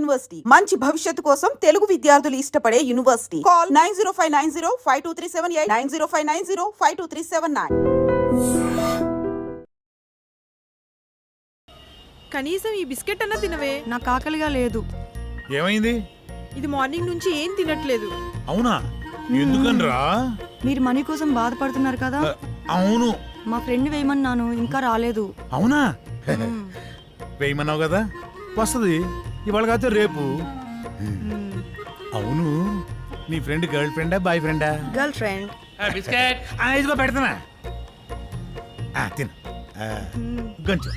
University మంచి భవిష్యత్తు కోసం తెలుగు విద్యార్థులు ఇష్టపడే యూనివర్సిటీ. కాల్ 9059052378 9059052379. కనీసం ఈ బిస్కెట్ అన్నా తినవే. నాకు ఆకలిగా లేదు. ఏమైంది? ఇది మార్నింగ్ నుంచి ఏం తినట్లేదు. అవునా? ఎందుకనరా? మీరు మనీ కోసం బాధపడుతున్నారు కదా. అవును. మా ఫ్రెండ్ వేయమన్నాను, ఇంకా రాలేదు. అవునా? వేయమన్నావు కదా, వస్తుంది ఇవాళ కాదు రేపు. అవును, నీ ఫ్రెండ్ గర్ల్ ఫ్రెండా బాయ్ ఫ్రెండా? Girl friend. బిస్కెట్ ఇదిగో పెడతానా, తిన. ఇంకొంచెం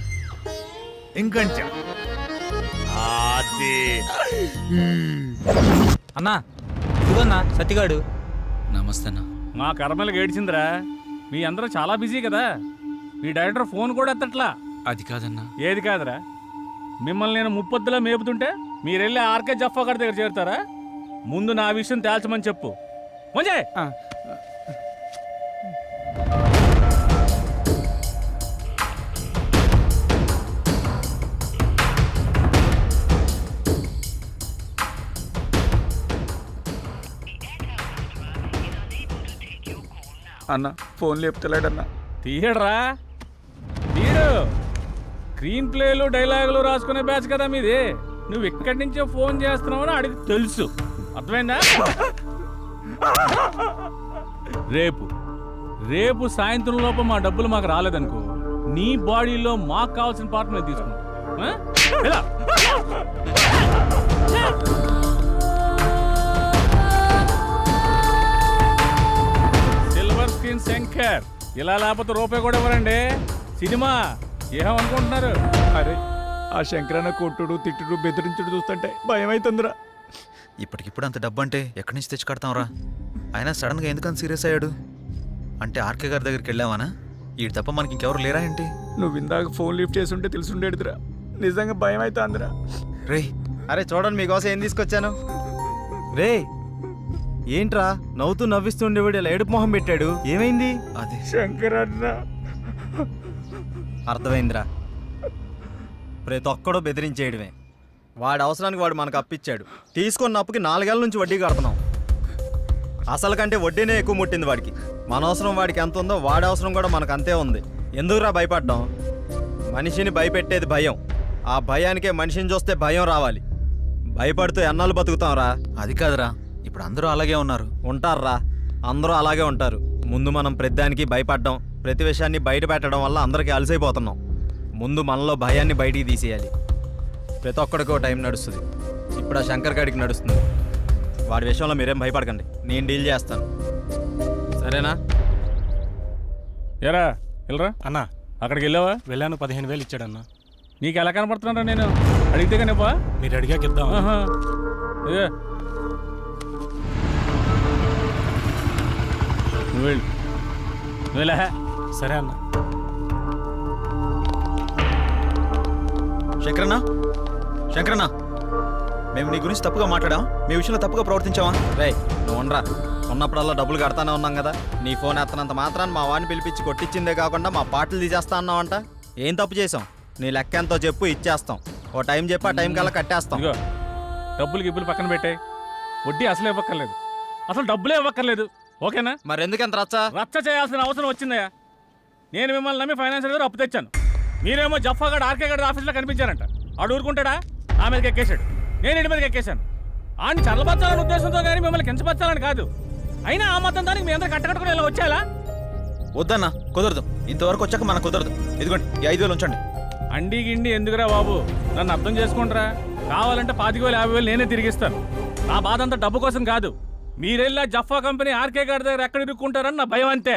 ఇంకొంచెం. అన్నా ఇదిగోన్నా సత్తిగాడు. నమస్తే అన్న. మా కర్మలకు ఏడ్చిందిరా. మీ అందరూ చాలా బిజీ కదా, మీ డైరెక్టర్ ఫోన్ కూడా ఎత్తట్లా. అది కాదన్నా. ఏది కాదురా? మిమ్మల్ని నేను ముప్పొద్దులా మేపుతుంటే మీరెళ్ళి ఆర్కే జఫా గారి దగ్గర చేరుతారా? ముందు నా విషయం తేల్చమని చెప్పు. మంజయ్ అన్న ఫోన్ లేపుతలేడన్నా. తీయడరా, తీయడు. స్క్రీన్ ప్లేలు డైలాగులు రాసుకునే బ్యాచ్ కదా మీది. నువ్వు ఇక్కడి నుంచే ఫోన్ చేస్తున్నావని అడిగి తెలుసు. అర్థమైందా? రేపు సాయంత్రం లోపు మా డబ్బులు మాకు రాలేదనుకో, నీ బాడీలో మాకు కావాల్సిన పార్ట్ నేను తీసుకుంటా. Silver screen Shankar. ఇలా లేకపోతే రూపాయి కూడా ఇవ్వరండి. సినిమా ఏమనుకుంటున్నారు? అరే ఆ శంకరన్న కొట్టుడు తిట్టుడు బెదిరించుడు చూస్తుంటే భయం అవుతుందిరా. ఇప్పటికిప్పుడు అంత డబ్బు అంటే ఎక్కడి నుంచి తెచ్చి కడతాంరా? ఆయన సడన్గా ఎందుకని సీరియస్ అయ్యాడు? అంటే ఆర్కే గారి దగ్గరికి వెళ్ళావానా? ఈ తప్ప మనకి ఇంకెవరు లేరా ఏంటి? నువ్వు ఇందాక ఫోన్ లిఫ్ట్ చేసి ఉంటే తెలుసుండేదిరా. నిజంగా భయం అవుతుందిరా. రే అరే చూడండి మీకోసం ఏం తీసుకొచ్చాను. రే ఏంట్రా నవ్వుతూ నవ్విస్తుండేవాడు ఇలా ఏడుపు మొహం పెట్టాడు, ఏమైంది? అది శంకరన్న. అర్థమైందిరా, ప్రతి ఒక్కడో బెదిరించేయడమే. వాడి అవసరానికి వాడు మనకు అప్పిచ్చాడు. తీసుకున్న అప్పుకి 4 ఏళ్ళ నుంచి వడ్డీ కడుతున్నాం. అసలు కంటే వడ్డీనే ఎక్కువ ముట్టింది వాడికి. మన అవసరం వాడికి ఎంత ఉందో వాడి అవసరం కూడా మనకు అంతే ఉంది. ఎందుకురా భయపడ్డాం? మనిషిని భయపెట్టేది భయం. ఆ భయానికే మనిషిని చూస్తే భయం రావాలి. భయపడుతూ ఎన్నాళ్ళు బతుకుతాంరా? అది కాదురా, ఇప్పుడు అందరూ అలాగే ఉన్నారు. ఉంటారా, అందరూ అలాగే ఉంటారు. ముందు మనం ప్రతిదానికి భయపడ్డాం, ప్రతి విషయాన్ని బయట పెట్టడం వల్ల అందరికీ అలసైపోతున్నాం. ముందు మనలో భయాన్ని బయటికి తీసేయాలి. ప్రతి ఒక్కడికో టైం నడుస్తుంది. ఇప్పుడు ఆ శంకర్ గాడికి నడుస్తుంది. వాడి విషయంలో మీరేం భయపడకండి, నేను డీల్ చేస్తాను. సరేనా? ఎరా వెళ్ళరా అన్నా. అక్కడికి వెళ్ళావా? వెళ్ళాను, 15,000 ఇచ్చాడన్నా. నీకు ఎలా కనపడుతున్నారా? నేను అడిగితే కానీ మీరు అడిగాక ఇద్దాం. నువ్వు వెళ్ళా. సరే అన్న. శంకరన్న, మేము నీ గురించి తప్పుగా మాట్లాడాం, మీ విషయంలో తప్పుగా ప్రవర్తించావా? రే నువ్వు ఉండరా. ఉన్నప్పుడల్లా డబ్బులు కడతానే ఉన్నాం కదా. నీ ఫోన్ ఎత్తనంత మాత్రాన్ని మా వాడిని పిలిపించి కొట్టించిందే కాకుండా మా పాటలు తీసేస్తా అన్నావంట. ఏం తప్పు చేసాం? నీ లెక్క ఎంతో చెప్పు, ఇచ్చేస్తాం. ఓ టైం చెప్పి ఆ టైం కల్లా కట్టేస్తాం. ఇగో డబ్బులు గిబ్బులు పక్కన పెట్టాయి, వడ్డీ అసలు ఇవ్వక్కర్లేదు, అసలు డబ్బులే ఇవ్వక్కర్లేదు. ఓకేనా? మరి ఎందుకు ఎంత రచ్చ చేయాల్సిన అవసరం వచ్చిందయ్యా. నేను మిమ్మల్ని నమ్మి ఫైనాన్షియల్ దగ్గర అప్పు తెచ్చాను. మీరేమో జఫాగడ్ ఆర్కే గడ్ ఆఫీస్లో కనిపించారంట. ఆడు ఊరుకుంటాడా? ఆ మీదకి ఎక్కేశాడు, నేను ఇంటి మీదకి ఎక్కేశాను. ఆయన చల్లబచ్చాలని ఉద్దేశంతో కానీ మిమ్మల్ని కించపరచాలని కాదు. అయినా ఆ మొత్తం దానికి మీ అందరూ కట్టకట్టుకుని ఇలా వచ్చేలా? వద్దన్నా, కుదరదు. ఇంతవరకు వచ్చాక మనకు కుదరదు. ఇదిగోండి ఈ 5,000 ఉంచండి. అండి గిండి ఎందుకురా బాబు, నన్ను అర్థం చేసుకుంటారా? కావాలంటే 25,000 50,000 నేనే తిరిగిస్తాను. నా బాధ అంతా డబ్బు కోసం కాదు. మీరెళ్ళా జఫా కంపెనీ ఆర్కే గారి దగ్గర ఎక్కడ ఇరుక్కుంటారని నా భయం అంతే.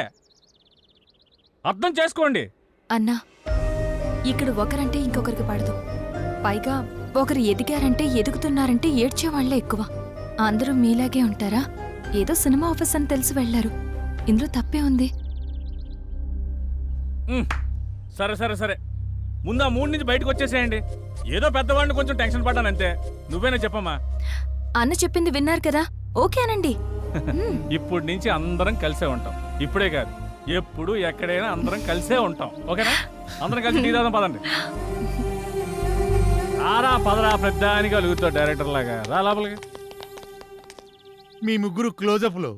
అర్థం చేసుకోండి. అన్నా, ఇక్కడ ఒకరంటే ఇంకొకరికి పడదు. పైగా ఒకరు ఎదిగారంటే ఎదుగుతున్నారంటే ఏడ్చేవాళ్లే ఎక్కువ. అందరూ మీలాగే ఉంటారా? ఏదో సినిమా ఆఫీస్ అని తెలిసి వెళ్లారు, ఇందులో తప్పే ఉంది. సరే సరే సరే, ముందు ఆ 3 నుంచి బయటకు వచ్చేసేయండి. ఏదో పెద్దవాడిని కొంచెం టెన్షన్ పడ్డాను అంతే. నువ్వేనా చెప్పమ్మా? అన్న చెప్పింది విన్నారు కదా, ఓకేనండి. ఇప్పటి నుంచి అందరం కలిసే ఉంటాం. ఇప్పుడే కాదు, ఎప్పుడు ఎక్కడైనా అందరం కలిసే ఉంటాం. ఓకేనా? అందరం కలిసి టీ తాగుదాం పదండి. రారా పదరా పెద్దానికి అలుగుతావు డైరెక్టర్ లాగా రా లోపలికి. మీ ముగ్గురు క్లోజప్ లో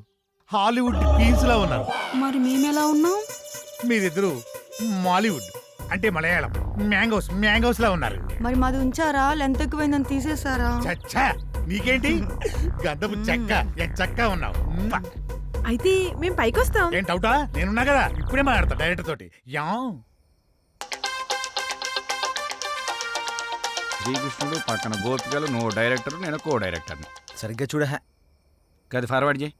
హాలీవుడ్ క్వీన్స్ లా ఉన్నారు. మరి మేమెలా ఉన్నాం? మీరిద్దరు మాలీవుడ్ అంటే మలయాళం మ్యాంగోస్ లా ఉన్నారు. మరి మాది ఉంచారా? లెంత్ ఎక్కువైందని తీసేసారా? చచ్చా నీకేంటి గంధపు చెక్క చెక్క ఉన్నావు. అయితే మేము పైకొస్తాం. ఏం డౌటా? నేనున్నా కదా, ఇప్పుడే మాట్లాడతా డైరెక్టర్ తోటి. యా శ్రీకృష్ణుడు పక్కన గోపికలు, నువ్వు డైరెక్టర్, నేను కో డైరెక్టర్ని. సరిగ్గా చూడ గది ఫార్వర్డ్ చేయి.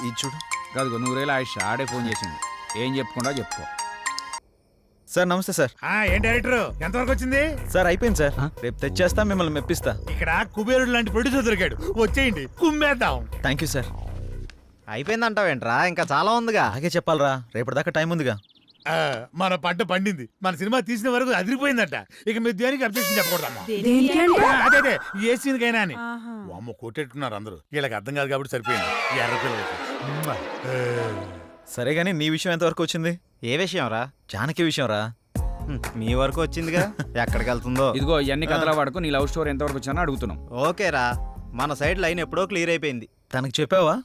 ఇది చూడు. కాదు నూరేళ్ళ ఆయుష్ ఆడే ఫోన్ చేసింది. ఏం చెప్పుకుండా చెప్పుకో. సార్ నమస్తే సార్. ఏం డైరెక్టర్ ఎంతవరకు వచ్చింది? సార్ అయిపోయింది సార్, రేపు తెచ్చేస్తా, మిమ్మల్ని మెప్పిస్తా. ఇక్కడ కుబేరుడు లాంటి ప్రొడ్యూసర్ దొరికాడు, వచ్చేయండి కుమ్మేద్దాం. Thank you sir. అయిపోయిందంటావేంట్రా? ఇంకా చాలా ఉందిగా. అలాగే చెప్పాలరా, రేపటిదాకా టైం ఉందిగా. మన పంట పండింది, మన సినిమా తీసిన వరకు అదిరిపోయిందట. ఇక మీరు దేనికి అబ్జెక్షన్ చెప్పకూడదమ్మా. అదే ఏ సీన్కైనా అని. అమ్మ కొట్టేట్టున్నారు అందరూ, వీళ్ళకి అర్థం కాదు కాబట్టి సరిపోయింది. ఈ ఎర్ర పిల్లలకి. సరే గానీ నీ విషయం ఎంతవరకు వచ్చింది? ఏ విషయం రా? జానకి విషయం రా. మీ వరకు వచ్చిందిగా, ఎక్కడికి వెళ్తుందో. ఇదిగో ఇవన్నీ కథల వాడుకో, నీ లవ్ స్టోరీ ఎంతవరకు వచ్చానో అడుగుతున్నాం. ఓకేరా, మన సైడ్ లైన్ ఎప్పుడో క్లియర్ అయిపోయింది. తనకు చెప్పావా?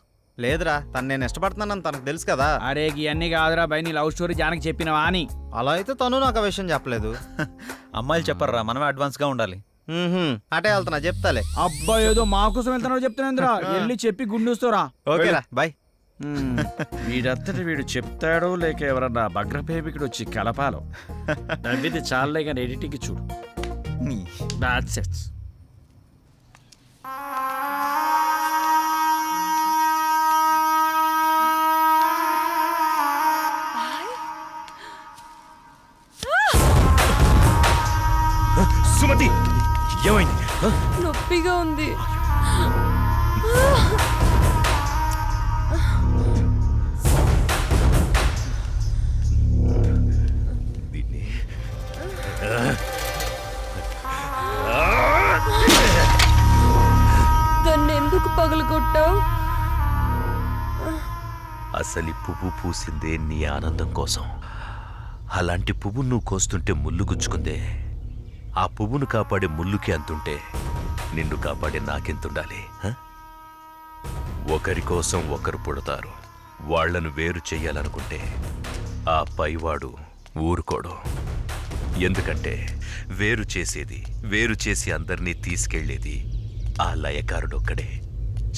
లేదురా, తను నేను ఇష్టపడుతున్నానని తనకు తెలుసు కదా. అరే ఇవన్నీ కాదురా బై, నీ లవ్ స్టోరీ జానకి చెప్పినవా అని. అలా అయితే తను నాకు ఆ విషయం చెప్పలేదు. అమ్మాయిలు చెప్పర్రా, మనమే అడ్వాన్స్ గా ఉండాలి. అటే వెళ్తున్నా, చెప్తాలే. అబ్బా ఏదో మా కోసం వెళ్తున్నావు చెప్తున్నా, వెళ్ళి చెప్పి గుండూస్తోరా. ఓకేరా, బాయ్. వీడంతటి వీడు చెప్తాడో లేక ఎవరన్నా భగ్రపేపికుడు వచ్చి కలపాలో. నవ్వితే చాలే కానీ ఎడిటింగ్ చూడు. That's it. సుమతి ఏమైంది? నొప్పిగా ఉంది. దాన్ని ఎందుకు పగలగొట్టావు? అసలు పువ్వు పూసిందే నీ ఆనందం కోసం. అలాంటి పువ్వు నువ్వు కోస్తుంటే ముళ్ళు గుచ్చుకుందే. ఆ పువ్వును కాపాడే ముళ్ళుకి అంతుంటే నిన్ను కాపాడే నాకెంతుండాలి? ఒకరి కోసం ఒకరు పుడతారు. వాళ్లను వేరు చెయ్యాలనుకుంటే ఆ పైవాడు ఊరుకోడు. ఎందుకంటే వేరు చేసి అందరినీ తీసుకెళ్లేది ఆ లయకారుడొక్కడే.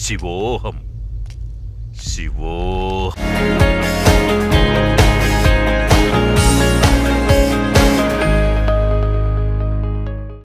శివోహం శివోహం.